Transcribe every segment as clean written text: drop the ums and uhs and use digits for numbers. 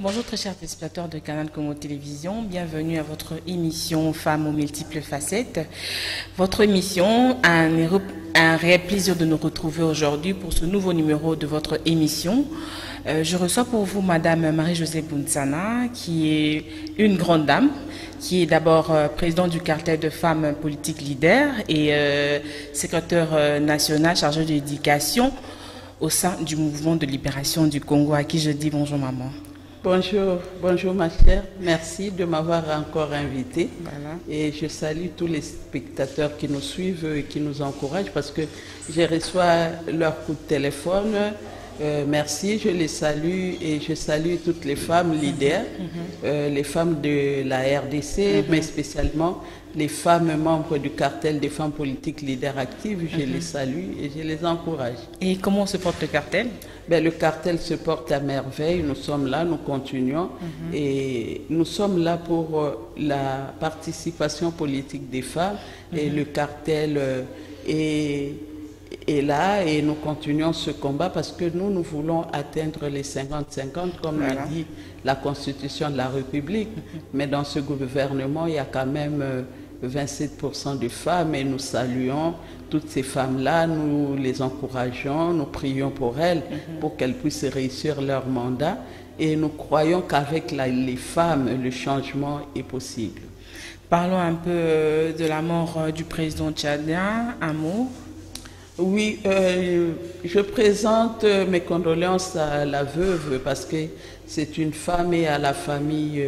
Bonjour très chers téléspectateurs de Canal Congo Télévision, bienvenue à votre émission Femmes aux multiples facettes. Votre émission a un réel plaisir de nous retrouver aujourd'hui pour ce nouveau numéro de votre émission. Je reçois pour vous Madame Marie-Josée Bounsana, qui est une grande dame, qui est d'abord présidente du cartel de femmes politiques leaders et secrétaire national chargée de l'éducation au sein du mouvement de libération du Congo, à qui je dis bonjour maman. Bonjour ma chère, merci de m'avoir encore invité. Voilà. Et je salue tous les spectateurs qui nous suivent et qui nous encouragent parce que j'ai reçu leur coup de téléphone. Merci, je les salue et je salue toutes les femmes leaders, les femmes de la RDC, mais spécialement les femmes membres du cartel des femmes politiques leaders actives. Je les salue et je les encourage. Et comment se porte le cartel? Le cartel se porte à merveille, nous sommes là, nous continuons et nous sommes là pour la participation politique des femmes et le cartel est là et nous continuons ce combat parce que nous voulons atteindre les 50-50 comme l'a dit la Constitution de la République, mais dans ce gouvernement il y a quand même 27% de femmes et nous saluons toutes ces femmes-là, nous les encourageons, nous prions pour elles pour qu'elles puissent réussir leur mandat et nous croyons qu'avec les femmes, le changement est possible. Parlons un peu de la mort du président tchadien, un mot. Oui, je présente mes condoléances à la veuve parce que c'est une femme et à la famille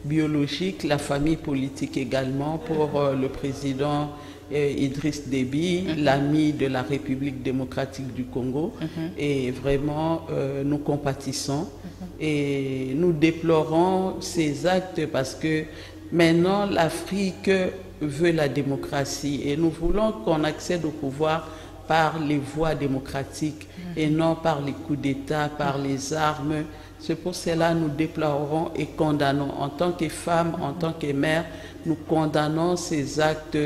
biologique, la famille politique également pour le président Idriss Déby, l'ami de la République démocratique du Congo. Et vraiment, nous compatissons et nous déplorons ces actes parce que maintenant l'Afrique veut la démocratie et nous voulons qu'on accède au pouvoir par les voies démocratiques et non par les coups d'État, par les armes. C'est pour cela que nous déplorons et condamnons. En tant que femmes, en tant que mères, nous condamnons ces actes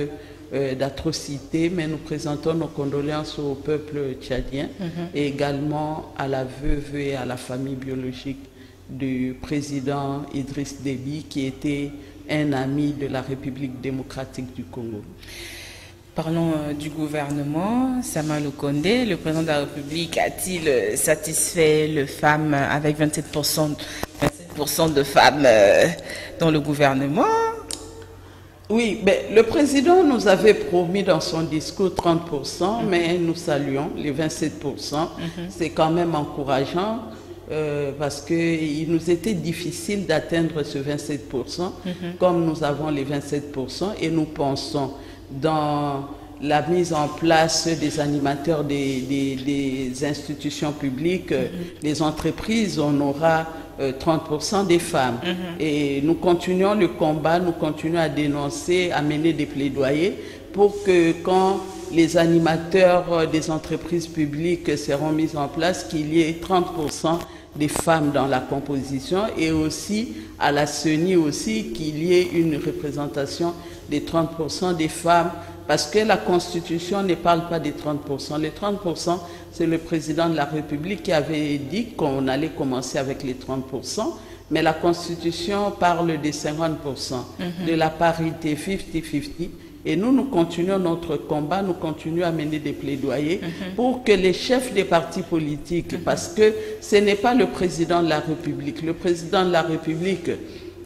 d'atrocité, mais nous présentons nos condoléances au peuple tchadien et également à la veuve et à la famille biologique du président Idriss Déby, qui était un ami de la République démocratique du Congo. Parlons du gouvernement. Sama Lukonde, le président de la République, a-t-il satisfait les femmes avec 27% de femmes dans le gouvernement? Oui, le président nous avait promis dans son discours 30%, mais nous saluons les 27%. C'est quand même encourageant parce qu'il nous était difficile d'atteindre ce 27%, comme nous avons les 27%, et nous pensons dans la mise en place des animateurs des institutions publiques, les entreprises, on aura 30% des femmes. Et nous continuons le combat, nous continuons à dénoncer, à mener des plaidoyers pour que quand les animateurs des entreprises publiques seront mis en place, qu'il y ait 30% des femmes dans la composition et aussi à la CENI aussi qu'il y ait une représentation des 30% des femmes, parce que la Constitution ne parle pas des 30%. Les 30%, c'est le président de la République qui avait dit qu'on allait commencer avec les 30%, mais la Constitution parle des 50%, de la parité 50-50. Et nous continuons notre combat, nous continuons à mener des plaidoyers pour que les chefs des partis politiques, parce que ce n'est pas le président de la République. Le président de la République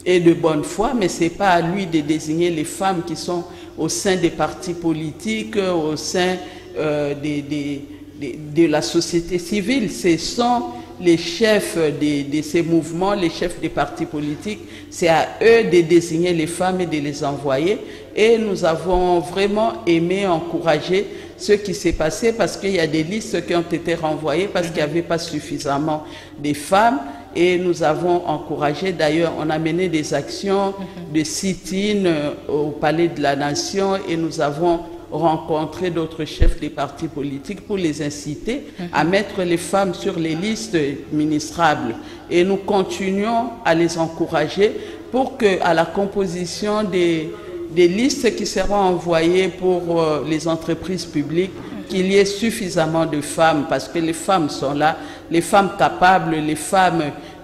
est de bonne foi, mais ce n'est pas à lui de désigner les femmes qui sont au sein des partis politiques, au sein de la société civile. Ce sont les chefs de ces mouvements, les chefs des partis politiques. C'est à eux de désigner les femmes et de les envoyer. Et nous avons vraiment aimé encourager ce qui s'est passé parce qu'il y a des listes qui ont été renvoyées parce qu'il n'y avait pas suffisamment de femmes. Et nous avons encouragé, d'ailleurs, on a mené des actions de sit-in au Palais de la Nation et nous avons rencontré d'autres chefs des partis politiques pour les inciter à mettre les femmes sur les listes ministrables. Et nous continuons à les encourager pour qu'à la composition des listes qui seront envoyées pour les entreprises publiques, qu'il y ait suffisamment de femmes, parce que les femmes sont là, les femmes capables, les femmes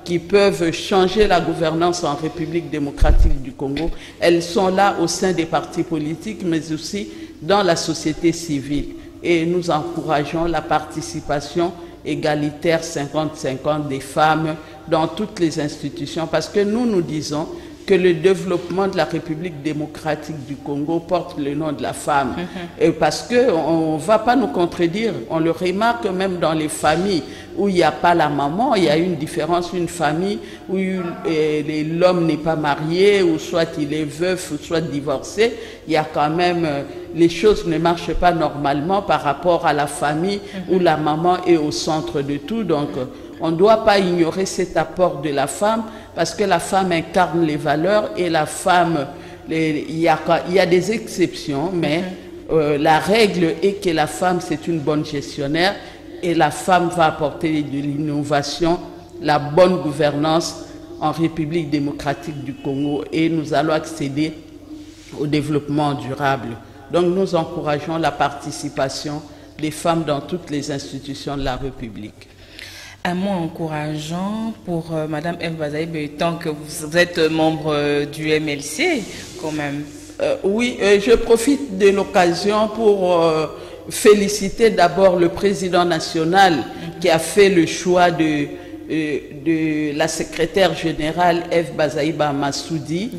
qui peuvent changer la gouvernance en République démocratique du Congo, elles sont là au sein des partis politiques, mais aussi dans la société civile. Et nous encourageons la participation égalitaire 50-50 des femmes dans toutes les institutions, parce que nous disons que le développement de la République démocratique du Congo porte le nom de la femme. Et parce qu'on ne va pas nous contredire, on le remarque même dans les familles où il n'y a pas la maman, il y a une différence, une famille où l'homme n'est pas marié, ou soit il est veuf, ou soit divorcé, il y a quand même, les choses ne marchent pas normalement par rapport à la famille où la maman est au centre de tout. Donc, on ne doit pas ignorer cet apport de la femme, parce que la femme incarne les valeurs, et la femme, il y a des exceptions, mais la règle est que la femme, c'est une bonne gestionnaire, et la femme va apporter de l'innovation, la bonne gouvernance en République démocratique du Congo, et nous allons accéder au développement durable. Donc nous encourageons la participation des femmes dans toutes les institutions de la République. Un mot encourageant pour Madame Eve Bazaïba, tant que vous êtes membre du MLC, quand même. Oui, je profite de l'occasion pour féliciter d'abord le président national qui a fait le choix de la secrétaire générale Eve Bazaïba Massoudi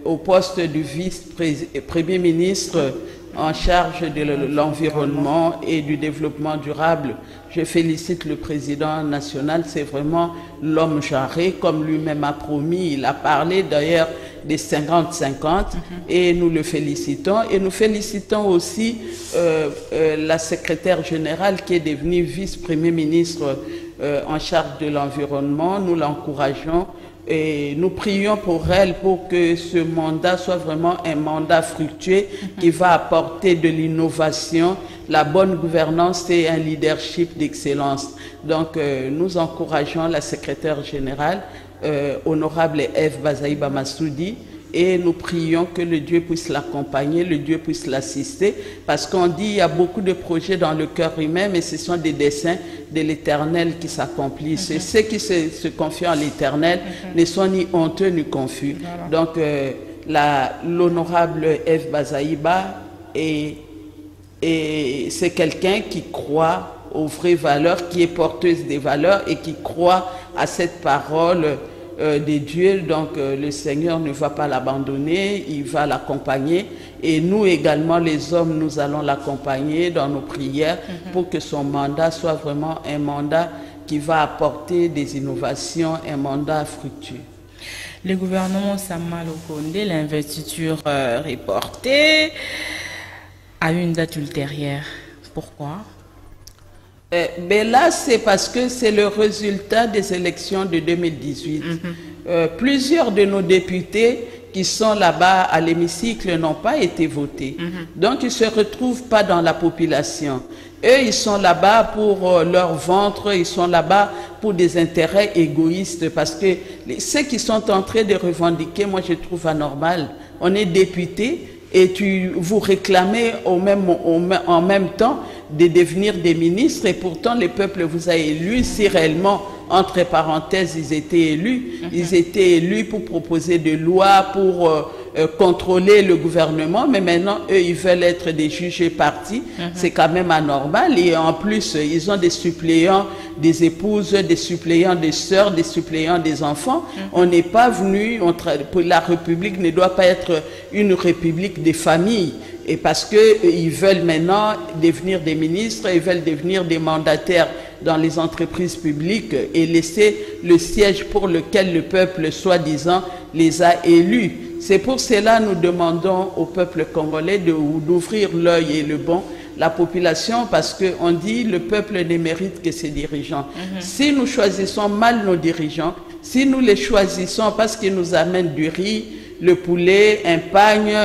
au poste du vice-premier ministre en charge de l'environnement et du développement durable. Je félicite le président national, c'est vraiment l'homme jarré, comme lui-même a promis. Il a parlé d'ailleurs des 50-50 et nous le félicitons. Et nous félicitons aussi la secrétaire générale qui est devenue vice-premier ministre en charge de l'environnement. Nous l'encourageons et nous prions pour elle pour que ce mandat soit vraiment un mandat fructueux qui va apporter de l'innovation, la bonne gouvernance et un leadership d'excellence. Donc nous encourageons la secrétaire générale, honorable Eve Bazaïba Massoudi, et nous prions que le Dieu puisse l'accompagner, le Dieu puisse l'assister, parce qu'on dit qu'il y a beaucoup de projets dans le cœur humain, mais ce sont des desseins de l'Éternel qui s'accomplissent. Et ceux qui se confient en l'Éternel ne sont ni honteux ni confus. Donc l'honorable Eve Bazaïba c'est quelqu'un qui croit aux vraies valeurs, qui est porteuse des valeurs et qui croit à cette parole de Dieu. Donc le Seigneur ne va pas l'abandonner, il va l'accompagner, et nous également les hommes, nous allons l'accompagner dans nos prières pour que son mandat soit vraiment un mandat qui va apporter des innovations, un mandat fructueux. Le gouvernement Sama Lukonde, l'investiture reportée à une date ultérieure. Pourquoi? Ben là, c'est parce que c'est le résultat des élections de 2018. Plusieurs de nos députés qui sont là-bas à l'hémicycle n'ont pas été votés. Donc, ils ne se retrouvent pas dans la population. Eux, ils sont là-bas pour leur ventre, ils sont là-bas pour des intérêts égoïstes, parce que ceux qui sont en train de revendiquer, moi, je trouve anormal. On est député et vous réclamez en même temps de devenir des ministres, et pourtant le peuple vous a élus. Si réellement, entre parenthèses, ils étaient élus pour proposer des lois, pour contrôler le gouvernement, mais maintenant eux ils veulent être des juges partis. C'est quand même anormal. Et en plus ils ont des suppléants, des épouses, des suppléants des sœurs, des suppléants des enfants. On n'est pas venu, la République ne doit pas être une république des familles. Et parce qu'ils veulent maintenant devenir des ministres, ils veulent devenir des mandataires dans les entreprises publiques et laisser le siège pour lequel le peuple, soi-disant, les a élus. C'est pour cela que nous demandons au peuple congolais d'ouvrir l'œil et le bon, la population, parce qu'on dit le peuple ne mérite que ses dirigeants. Si nous choisissons mal nos dirigeants, si nous les choisissons parce qu'ils nous amènent du riz, le poulet, un pagne,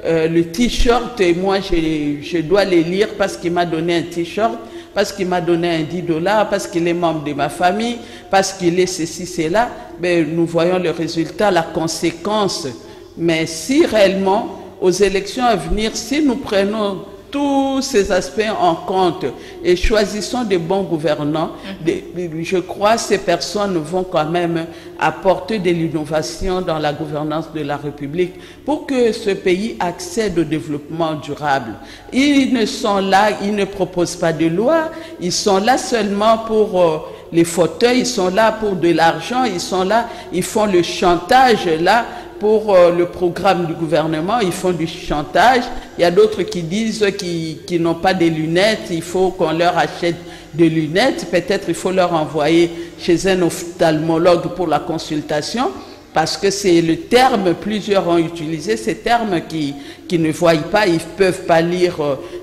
le t-shirt, et moi je dois les lire parce qu'il m'a donné un t-shirt, parce qu'il m'a donné un $10, parce qu'il est membre de ma famille, parce qu'il est ceci, cela, ben, nous voyons le résultat, la conséquence. Mais si réellement, aux élections à venir, si nous prenons tous ces aspects en compte et choisissons des bons gouvernants, je crois que ces personnes vont quand même apporter de l'innovation dans la gouvernance de la République pour que ce pays accède au développement durable. Ils ne sont là, ils ne proposent pas de loi, ils sont là seulement pour les fauteuils, ils sont là pour de l'argent, ils sont là, ils font le chantage là. Pour le programme du gouvernement, ils font du chantage. Il y a d'autres qui disent qu'ils n'ont pas des lunettes, il faut qu'on leur achète des lunettes. Peut-être il faut leur envoyer chez un ophtalmologue pour la consultation, parce que c'est le terme, plusieurs ont utilisé ces termes qui ne voient pas, ils ne peuvent pas lire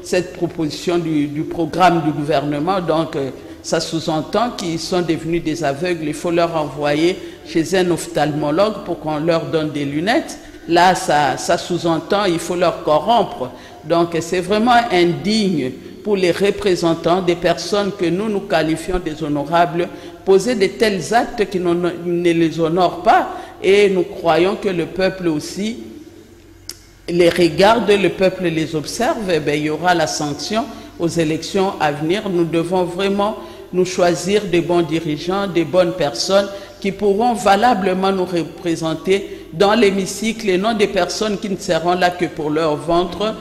cette proposition du programme du gouvernement. Donc, ça sous-entend qu'ils sont devenus des aveugles. Il faut leur envoyer chez un ophtalmologue pour qu'on leur donne des lunettes. Là, ça sous-entend qu'il faut leur corrompre. Donc, c'est vraiment indigne pour les représentants des personnes que nous qualifions des honorables, poser de tels actes qui ne les honorent pas. Et nous croyons que le peuple aussi les regarde, le peuple les observe. Et bien, il y aura la sanction aux élections à venir. Nous devons vraiment nous choisir des bons dirigeants, des bonnes personnes qui pourront valablement nous représenter dans l'hémicycle et non des personnes qui ne seront là que pour leur ventre,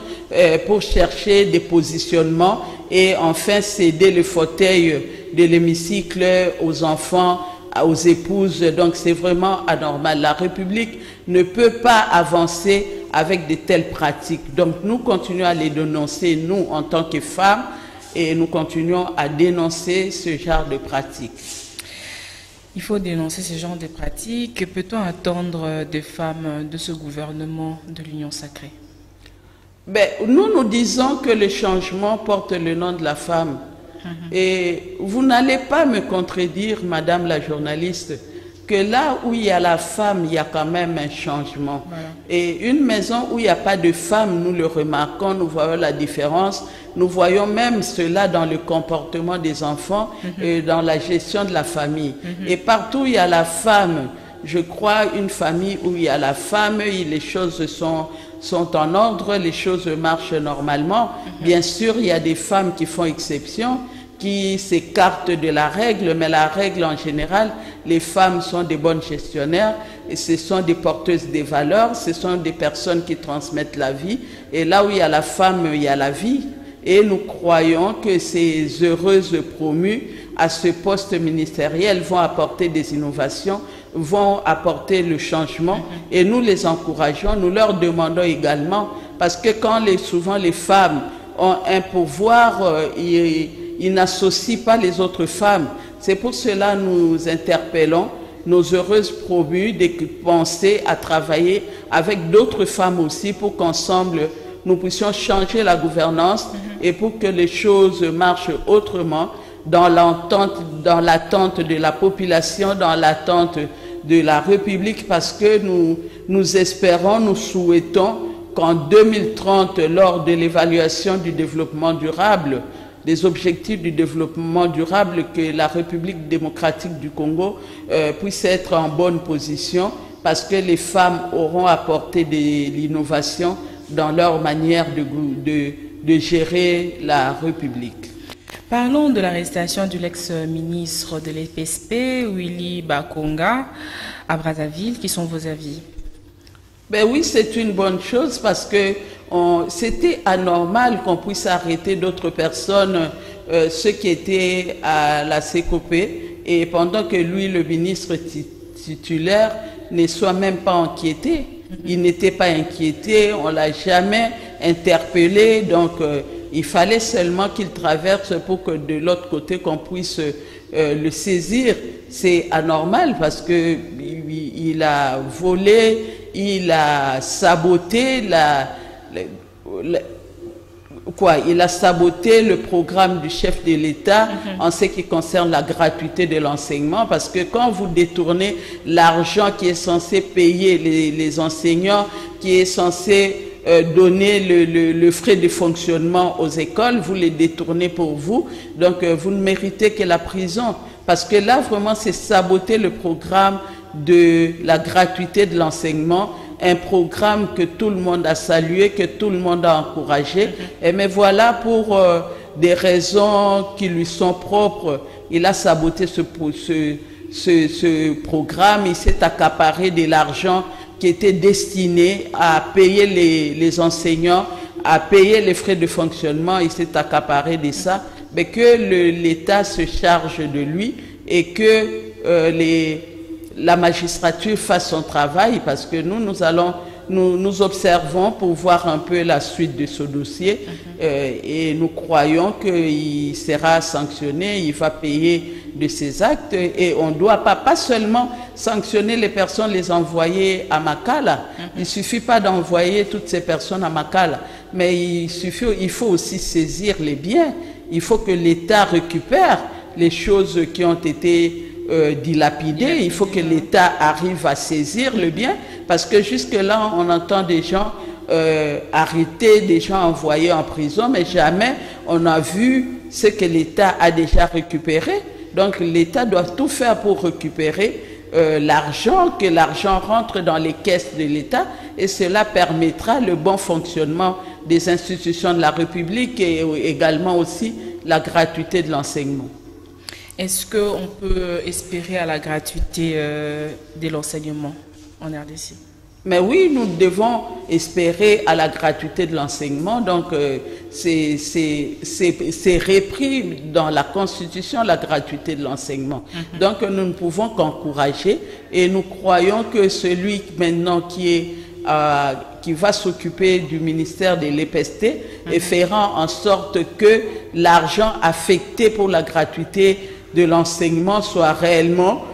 pour chercher des positionnements et enfin céder le fauteuil de l'hémicycle aux enfants, aux épouses. Donc c'est vraiment anormal. La République ne peut pas avancer avec de telles pratiques. Donc nous continuons à les dénoncer, nous en tant que femmes, et nous continuons à dénoncer ce genre de pratiques. Il faut dénoncer ce genre de pratiques. Que peut-on attendre des femmes de ce gouvernement de l'Union sacrée? Ben, nous disons que le changement porte le nom de la femme. Et vous n'allez pas me contredire, madame la journaliste, que là où il y a la femme, il y a quand même un changement. Voilà. Et une maison où il n'y a pas de femme, nous le remarquons, nous voyons la différence. Nous voyons même cela dans le comportement des enfants et dans la gestion de la famille. Et partout où il y a la femme, je crois, une famille où il y a la femme, les choses sont en ordre, les choses marchent normalement. Bien sûr, il y a des femmes qui font exception, qui s'écartent de la règle, mais la règle en général, les femmes sont des bonnes gestionnaires, et ce sont des porteuses des valeurs, ce sont des personnes qui transmettent la vie. Et là où il y a la femme, il y a la vie. Et nous croyons que ces heureuses promues à ce poste ministériel vont apporter des innovations, vont apporter le changement. Et nous les encourageons, nous leur demandons également, parce que quand souvent les femmes ont un pouvoir, ils n'associent pas les autres femmes. C'est pour cela que nous interpellons nos heureuses promues de penser à travailler avec d'autres femmes aussi pour qu'ensemble, nous puissions changer la gouvernance et pour que les choses marchent autrement dans l'attente de la population, dans l'attente de la République, parce que nous espérons, nous souhaitons qu'en 2030, lors de l'évaluation du développement durable, des objectifs du développement durable, que la République démocratique du Congo puisse être en bonne position, parce que les femmes auront apporté de l'innovation dans leur manière de gérer la République. Parlons de l'arrestation de l'ex-ministre de l'EPSP, Willy Bakonga, à Brazzaville. Qui sont vos avis? Ben oui, c'est une bonne chose parce que c'était anormal qu'on puisse arrêter d'autres personnes, ceux qui étaient à la CECOP, et pendant que lui, le ministre titulaire, ne soit même pas inquiété. Il n'était pas inquiété, on ne l'a jamais interpellé, donc il fallait seulement qu'il traverse pour que de l'autre côté qu'on puisse le saisir. C'est anormal parce que il a volé, il a saboté il a saboté le programme du chef de l'État en ce qui concerne la gratuité de l'enseignement, parce que quand vous détournez l'argent qui est censé payer les enseignants, qui est censé donner le frais de fonctionnement aux écoles, vous les détournez pour vous, donc vous ne méritez que la prison, parce que là vraiment c'est saboter le programme de la gratuité de l'enseignement, un programme que tout le monde a salué, que tout le monde a encouragé. Et mais voilà, pour des raisons qui lui sont propres, il a saboté ce programme. Il s'est accaparé de l'argent qui était destiné à payer les enseignants, à payer les frais de fonctionnement. Il s'est accaparé de ça, mais que l'État se charge de lui et que la magistrature fasse son travail, parce que nous observons pour voir un peu la suite de ce dossier et nous croyons qu'il sera sanctionné, il va payer de ses actes et on ne doit pas seulement sanctionner les personnes, les envoyer à Makala. Il ne suffit pas d'envoyer toutes ces personnes à Makala, mais il faut aussi saisir les biens. Il faut que l'État récupère les choses qui ont été dilapidées. Il faut que l'État arrive à saisir le bien, parce que jusque-là, on entend des gens arrêtés, des gens envoyés en prison, mais jamais on n'a vu ce que l'État a déjà récupéré. Donc l'État doit tout faire pour récupérer l'argent, que l'argent rentre dans les caisses de l'État, et cela permettra le bon fonctionnement des institutions de la République et également aussi la gratuité de l'enseignement. Est-ce qu'on peut espérer à la gratuité de l'enseignement en RDC? Mais oui, nous devons espérer à la gratuité de l'enseignement. Donc, c'est repris dans la Constitution, la gratuité de l'enseignement. Donc, nous ne pouvons qu'encourager, et nous croyons que celui maintenant qui va s'occuper du ministère de l'EPST et fera en sorte que l'argent affecté pour la gratuité de l'enseignement soit réellement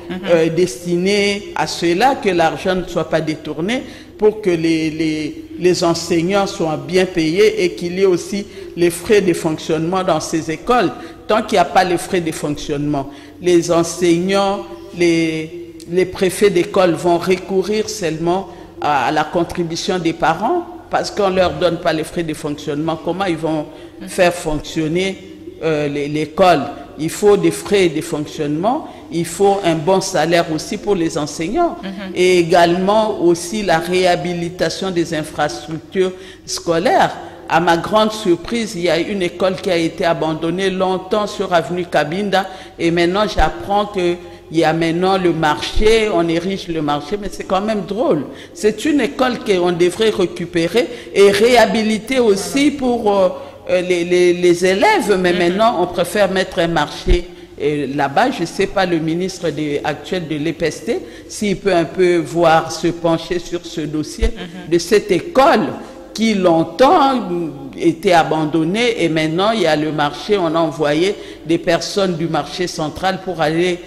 destiné à cela, que l'argent ne soit pas détourné, pour que les enseignants soient bien payés et qu'il y ait aussi les frais de fonctionnement dans ces écoles. Tant qu'il n'y a pas les frais de fonctionnement, les enseignants, les préfets d'école vont recourir seulement à la contribution des parents, parce qu'on ne leur donne pas les frais de fonctionnement. Comment ils vont faire fonctionner l'école? Il faut des frais de fonctionnement, il faut un bon salaire aussi pour les enseignants, et également aussi la réhabilitation des infrastructures scolaires. À ma grande surprise, il y a une école qui a été abandonnée longtemps sur avenue Cabinda, et maintenant j'apprends qu'il y a maintenant le marché, on érige le marché, mais c'est quand même drôle. C'est une école qu'on devrait récupérer et réhabiliter aussi pour les élèves, mais maintenant on préfère mettre un marché là-bas. Je ne sais pas, le ministre actuel de l'EPST, s'il peut un peu se pencher sur ce dossier de cette école qui longtemps était abandonnée, et maintenant il y a le marché. On a envoyé des personnes du marché central pour aller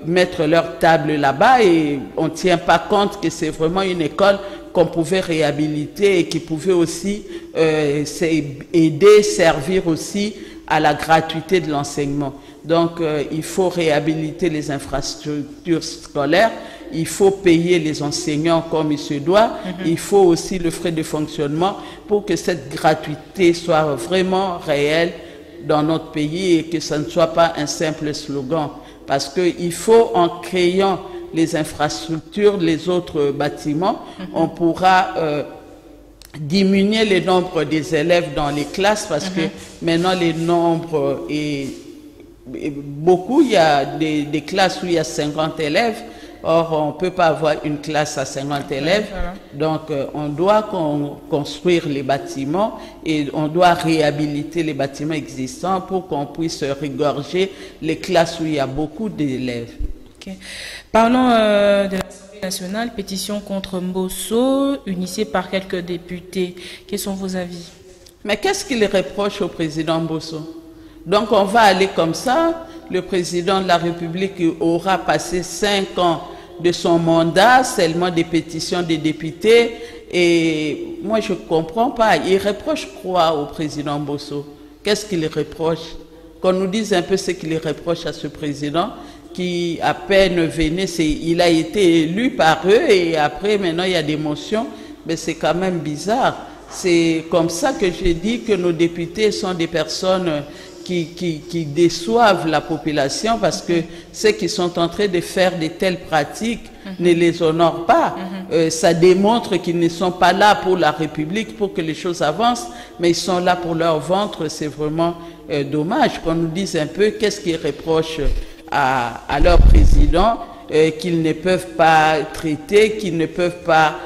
mettre leur table là-bas, et on ne tient pas compte que c'est vraiment une école qu'on pouvait réhabiliter et qui pouvait aussi aider, servir aussi à la gratuité de l'enseignement. Donc il faut réhabiliter les infrastructures scolaires, il faut payer les enseignants comme il se doit, il faut aussi le frais de fonctionnement pour que cette gratuité soit vraiment réelle dans notre pays et que ça ne soit pas un simple slogan. Parce qu'il faut, en créant les infrastructures, les autres bâtiments, on pourra diminuer le nombre des élèves dans les classes, parce que maintenant le nombre est beaucoup. Il y a des classes où il y a 50 élèves. Or, on ne peut pas avoir une classe à 50 élèves. Donc, on doit construire les bâtiments et on doit réhabiliter les bâtiments existants pour qu'on puisse regorger les classes où il y a beaucoup d'élèves. Okay. Parlons de l'Assemblée nationale, pétition contre Mbosso, initiée par quelques députés. Quels sont vos avis? Mais qu'est-ce qu'il reproche au président Mbosso? Donc, on va aller comme ça. Le président de la République aura passé 5 ans de son mandat, seulement des pétitions des députés. Et moi, je ne comprends pas. Il reproche quoi au président Mbosso? Qu'est-ce qu'il reproche? Qu'on nous dise un peu ce qu'il reproche à ce président qui, à peine venait, il a été élu par eux, et après, maintenant, il y a des motions. Mais c'est quand même bizarre. C'est comme ça que j'ai dit que nos députés sont des personnes qui déçoivent la population, parce que ceux qui sont en train de faire de telles pratiques ne les honorent pas. Ça démontre qu'ils ne sont pas là pour la République, pour que les choses avancent, mais ils sont là pour leur ventre. C'est vraiment dommage qu'on nous dise un peu qu'est-ce qu'ils reprochent à leur président, qu'ils ne peuvent pas traiter, qu'ils ne peuvent pas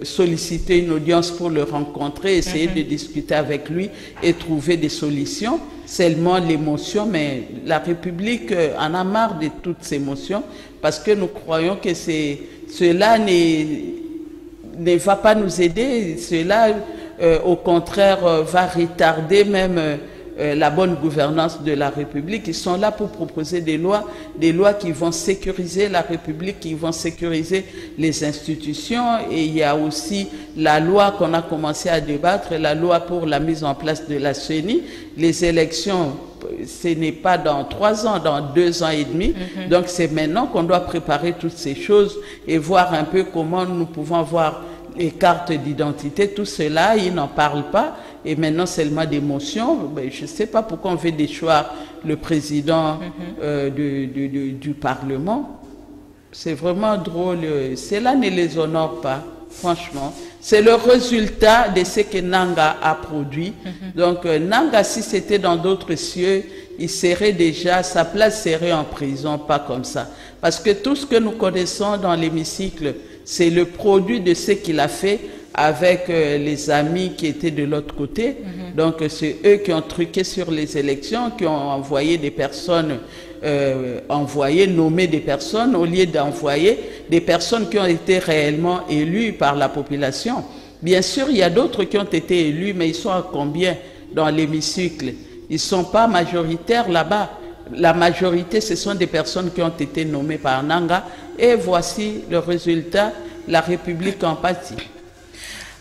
solliciter une audience pour le rencontrer, essayer de discuter avec lui et trouver des solutions. Seulement l'émotion, mais la République en a marre de toutes ces émotions, parce que nous croyons que cela ne va pas nous aider, cela au contraire va retarder même la bonne gouvernance de la République. Ils sont là pour proposer des lois qui vont sécuriser la République, qui vont sécuriser les institutions. Et il y a aussi la loi qu'on a commencé à débattre, la loi pour la mise en place de la CENI. Les élections, ce n'est pas dans 3 ans, dans 2 ans et demi. Donc c'est maintenant qu'on doit préparer toutes ces choses et voir un peu comment nous pouvons avoir les cartes d'identité. Tout cela, ils n'en parlent pas. Et maintenant, seulement d'émotion. Ben, je ne sais pas pourquoi on veut déchoir le président du Parlement. C'est vraiment drôle. Cela ne les honore pas, franchement. C'est le résultat de ce que Nanga a produit. Donc, Nanga, si c'était dans d'autres cieux, il serait déjà, sa place serait en prison, pas comme ça. Parce que tout ce que nous connaissons dans l'hémicycle, c'est le produit de ce qu'il a fait avec les amis qui étaient de l'autre côté. Donc c'est eux qui ont truqué sur les élections, qui ont envoyé des personnes, nommé des personnes, au lieu d'envoyer des personnes qui ont été réellement élues par la population. Bien sûr, il y a d'autres qui ont été élus, mais ils sont à combien dans l'hémicycle? Ils ne sont pas majoritaires là-bas. La majorité, ce sont des personnes qui ont été nommées par Nanga. Et voici le résultat, la République en pâtit.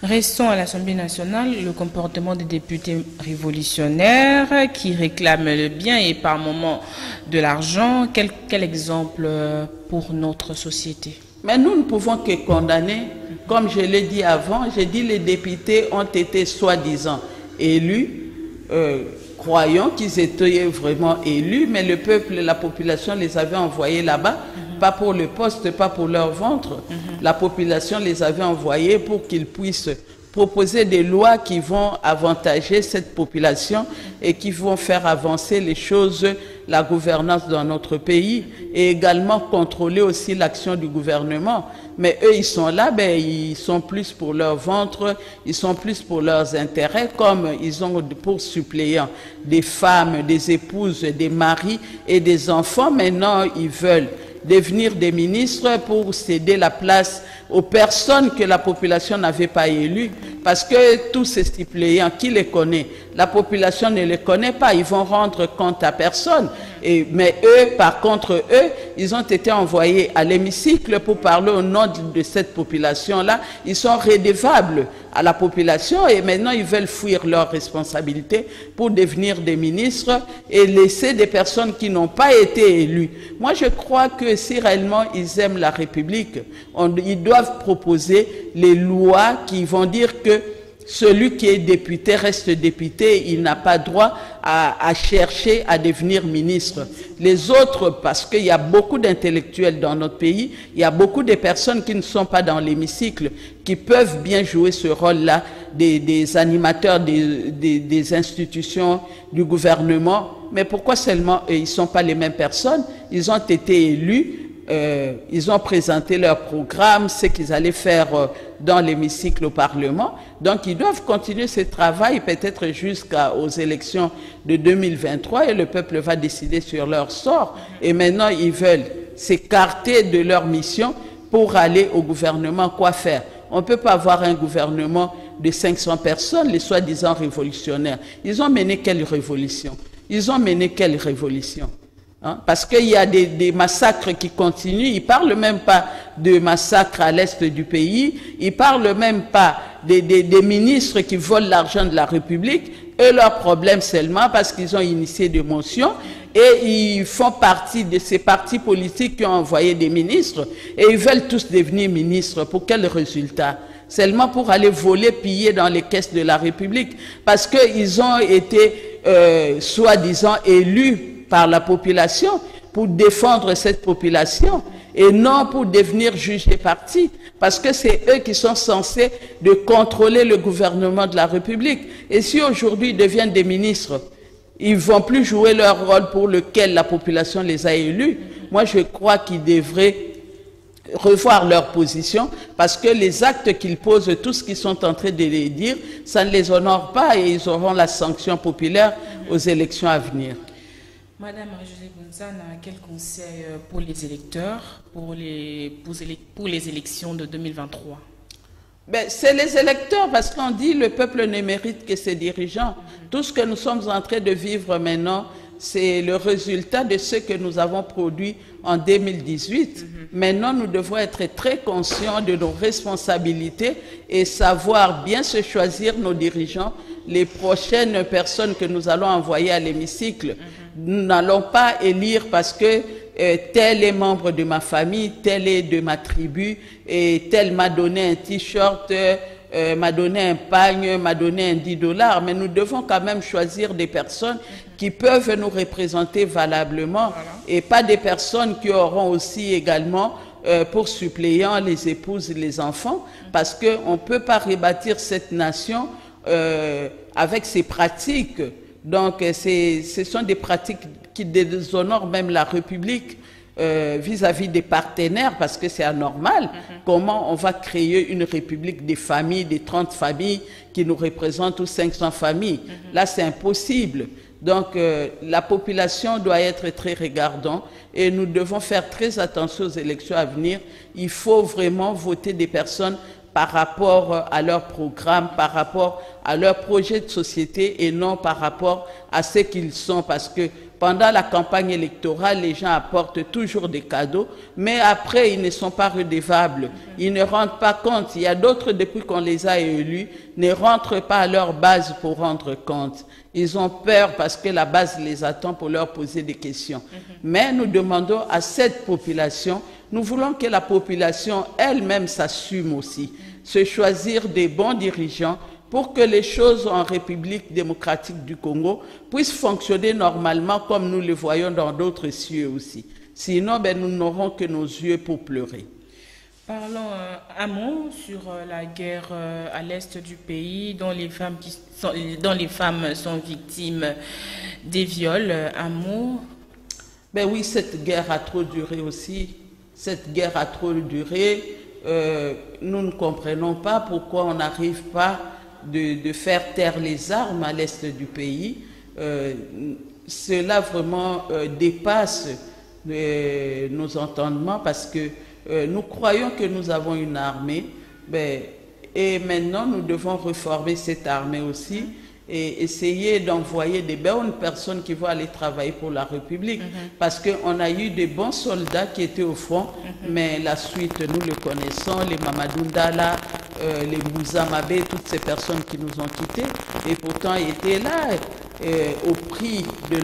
Restons à l'Assemblée nationale, le comportement des députés révolutionnaires qui réclament le bien et par moments de l'argent. Quel exemple pour notre société? Mais nous ne pouvons que condamner. Comme je l'ai dit avant, j'ai dit les députés ont été soi-disant élus, croyant qu'ils étaient vraiment élus, mais le peuple, la population les avait envoyés là-bas. Pas pour le poste, pas pour leur ventre. La population les avait envoyés pour qu'ils puissent proposer des lois qui vont avantager cette population et qui vont faire avancer les choses, la gouvernance dans notre pays et également contrôler aussi l'action du gouvernement. Mais eux, ils sont là, ben, ils sont plus pour leur ventre, ils sont plus pour leurs intérêts, comme ils ont pour suppléants des femmes, des épouses, des maris et des enfants. Maintenant, ils veulent devenir des ministres pour céder la place aux personnes que la population n'avait pas élues. Parce que tous ces suppléants, qui les connaît? La population ne les connaît pas, ils vont rendre compte à personne. Mais eux, par contre, eux, ils ont été envoyés à l'hémicycle pour parler au nom de cette population-là. Ils sont redevables à la population et maintenant ils veulent fuir leurs responsabilités pour devenir des ministres et laisser des personnes qui n'ont pas été élues. Moi, je crois que si réellement ils aiment la République, ils doivent proposer les lois qui vont dire que celui qui est député reste député, il n'a pas droit à chercher à devenir ministre. Les autres, parce qu'il y a beaucoup d'intellectuels dans notre pays, il y a beaucoup de personnes qui ne sont pas dans l'hémicycle, qui peuvent bien jouer ce rôle-là, des animateurs des institutions du gouvernement. Mais pourquoi seulement ils ne sont pas les mêmes personnes? Ils ont été élus. Ils ont présenté leur programme, ce qu'ils allaient faire dans l'hémicycle au Parlement. Donc, ils doivent continuer ce travail peut-être jusqu'aux élections de 2023 et le peuple va décider sur leur sort. Et maintenant, ils veulent s'écarter de leur mission pour aller au gouvernement. Quoi faire? On ne peut pas avoir un gouvernement de 500 personnes, les soi-disant révolutionnaires. Ils ont mené quelle révolution? Ils ont mené quelle révolution? Parce qu'il y a des massacres qui continuent. Ils ne parlent même pas de massacres à l'est du pays. Ils ne parlent même pas des ministres qui volent l'argent de la République. Eux, leur problème seulement parce qu'ils ont initié des motions et ils font partie de ces partis politiques qui ont envoyé des ministres et ils veulent tous devenir ministres. Pour quel résultat? Seulement pour aller voler, piller dans les caisses de la République. Parce qu'ils ont été, soi-disant, élus par la population pour défendre cette population. et non pour devenir juge et partie, parce que c'est eux qui sont censés de contrôler le gouvernement de la République. Et si aujourd'hui ils deviennent des ministres, ils ne vont plus jouer leur rôle pour lequel la population les a élus. Moi, je crois qu'ils devraient revoir leur position, parce que les actes qu'ils posent, tout ce qu'ils sont en train de les dire, ça ne les honore pas et ils auront la sanction populaire aux élections à venir. Madame Marie-Josée Gonzana, quel conseil pour les électeurs, pour les élections de 2023? Ben, c'est les électeurs, parce qu'on dit le peuple ne mérite que ses dirigeants. Tout ce que nous sommes en train de vivre maintenant, c'est le résultat de ce que nous avons produit en 2018. Maintenant, nous devons être très conscients de nos responsabilités et savoir bien se choisir nos dirigeants, les prochaines personnes que nous allons envoyer à l'hémicycle. Nous n'allons pas élire parce que tel est membre de ma famille, tel est de ma tribu, et tel m'a donné un t-shirt, m'a donné un pagne, m'a donné un $10. Mais nous devons quand même choisir des personnes qui peuvent nous représenter valablement, et pas des personnes qui auront aussi également pour suppléants les épouses et les enfants, parce qu'on ne peut pas rebâtir cette nation avec ces pratiques. Donc, ce sont des pratiques qui déshonorent même la République vis-à-vis des partenaires, parce que c'est anormal. Comment on va créer une République des familles, des 30 familles qui nous représentent, ou 500 familles? Là, c'est impossible. Donc, la population doit être très regardante et nous devons faire très attention aux élections à venir. Il faut vraiment voter des personnes par rapport à leur programme, par rapport à leur projet de société et non par rapport à ce qu'ils sont. Parce que pendant la campagne électorale, les gens apportent toujours des cadeaux, mais après, ils ne sont pas redevables. Ils ne rendent pas compte. Il y a d'autres, depuis qu'on les a élus, ne rentrent pas à leur base pour rendre compte. Ils ont peur parce que la base les attend pour leur poser des questions. Mais nous demandons à cette population, nous voulons que la population elle-même s'assume aussi, se choisir des bons dirigeants pour que les choses en République démocratique du Congo puissent fonctionner normalement comme nous le voyons dans d'autres cieux aussi. Sinon, nous n'aurons que nos yeux pour pleurer. Parlons un mot sur la guerre à l'est du pays, dont les femmes sont victimes des viols. Un mot? Oui, cette guerre a trop duré aussi. Cette guerre a trop duré. Nous ne comprenons pas pourquoi on n'arrive pas de faire taire les armes à l'est du pays. Cela vraiment dépasse nos entendements, parce que nous croyons que nous avons une armée, et maintenant nous devons reformer cette armée aussi et essayer d'envoyer des bonnes personnes qui vont aller travailler pour la République. Parce qu'on a eu de bons soldats qui étaient au front, mais la suite, nous le connaissons, les Mamadou Ndala, les Moussa Mabé, toutes ces personnes qui nous ont quittés, et pourtant ils étaient là au prix de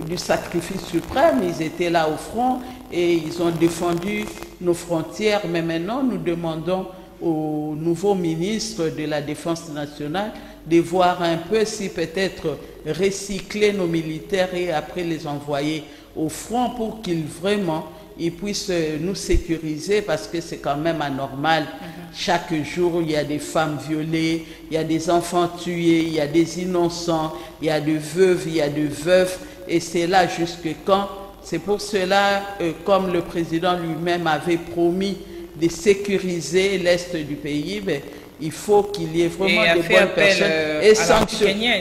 du sacrifice suprême. Ils étaient là au front et ils ont défendu nos frontières. Mais maintenant, nous demandons au nouveau ministre de la Défense nationale de voir un peu si peut-être recycler nos militaires et après les envoyer au front pour qu'ils vraiment puissent nous sécuriser, parce que c'est quand même anormal. Chaque jour, il y a des femmes violées, il y a des enfants tués, il y a des innocents, il y a des veuves, il y a des veufs, et c'est là jusque quand? C'est pour cela, comme le président lui-même avait promis de sécuriser l'Est du pays, il faut qu'il y ait vraiment de bonnes personnes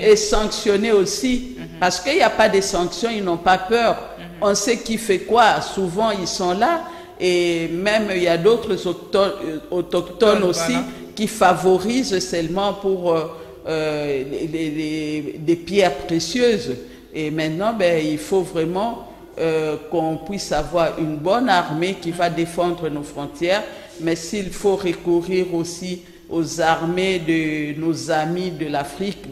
et sanctionner aussi, parce qu'il n'y a pas de sanctions, ils n'ont pas peur. On sait qui fait quoi, souvent ils sont là, et même il y a d'autres autochtones aussi qui favorisent seulement pour des pierres précieuses. Et maintenant, il faut vraiment qu'on puisse avoir une bonne armée qui va défendre nos frontières, mais s'il faut recourir aussi aux armées de nos amis de l'Afrique,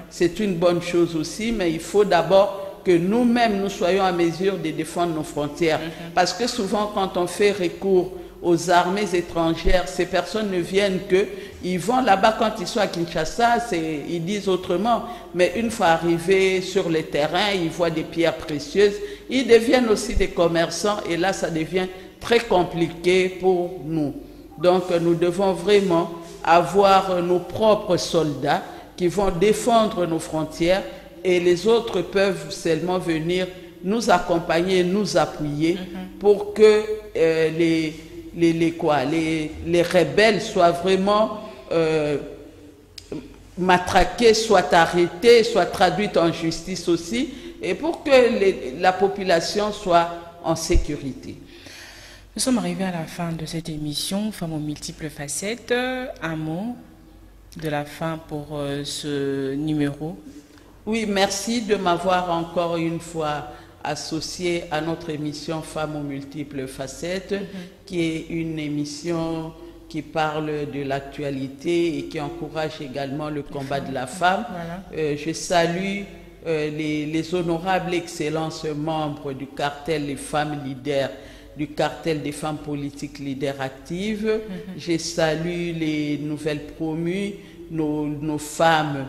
c'est une bonne chose aussi, mais il faut d'abord que nous-mêmes, nous soyons en mesure de défendre nos frontières. Parce que souvent, quand on fait recours aux armées étrangères, ces personnes ne viennent que, ils vont là-bas quand ils sont à Kinshasa, ils disent autrement. Mais une fois arrivés sur le terrain, ils voient des pierres précieuses, ils deviennent aussi des commerçants et là, ça devient très compliqué pour nous. Donc, nous devons vraiment avoir nos propres soldats qui vont défendre nos frontières et les autres peuvent seulement venir nous accompagner, nous appuyer pour que les rebelles soient vraiment matraqués, soient arrêtés, soient traduits en justice aussi, et pour que la population soit en sécurité. Nous sommes arrivés à la fin de cette émission, Femmes aux multiples facettes. Un mot de la fin pour ce numéro. Oui, merci de m'avoir encore une fois associé à notre émission Femmes aux multiples facettes, qui est une émission qui parle de l'actualité et qui encourage également le combat de la femme. Voilà. Je salue les honorables excellences membres du cartel des femmes leaders, du cartel des femmes politiques leaders actives. Je salue les nouvelles promues, nos femmes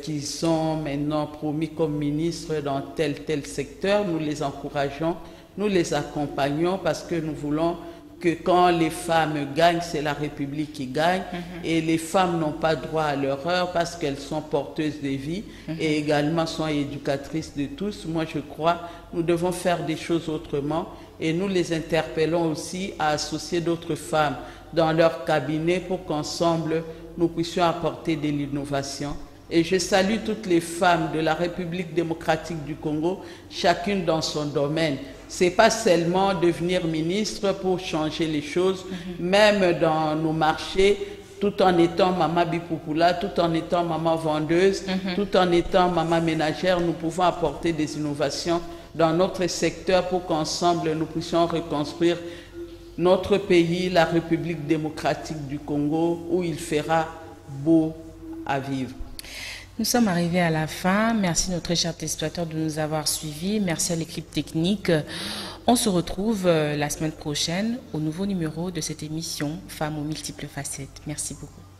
qui sont maintenant promis comme ministres dans tel secteur. Nous les encourageons, nous les accompagnons parce que nous voulons que quand les femmes gagnent, c'est la République qui gagne. Et les femmes n'ont pas droit à l'erreur parce qu'elles sont porteuses de vie et également sont éducatrices de tous. Moi, je crois nous devons faire des choses autrement et nous les interpellons aussi à associer d'autres femmes dans leur cabinet pour qu'ensemble, nous puissions apporter de l'innovation. Et je salue toutes les femmes de la République démocratique du Congo, chacune dans son domaine. Ce n'est pas seulement devenir ministre pour changer les choses, même dans nos marchés, tout en étant maman bipoupoula, tout en étant maman vendeuse, tout en étant maman ménagère, nous pouvons apporter des innovations dans notre secteur pour qu'ensemble nous puissions reconstruire notre pays, la République démocratique du Congo, où il fera beau à vivre. Nous sommes arrivés à la fin. Merci notre chers téléspectateurs de nous avoir suivis. Merci à l'équipe technique. On se retrouve la semaine prochaine au nouveau numéro de cette émission Femmes aux multiples facettes. Merci beaucoup.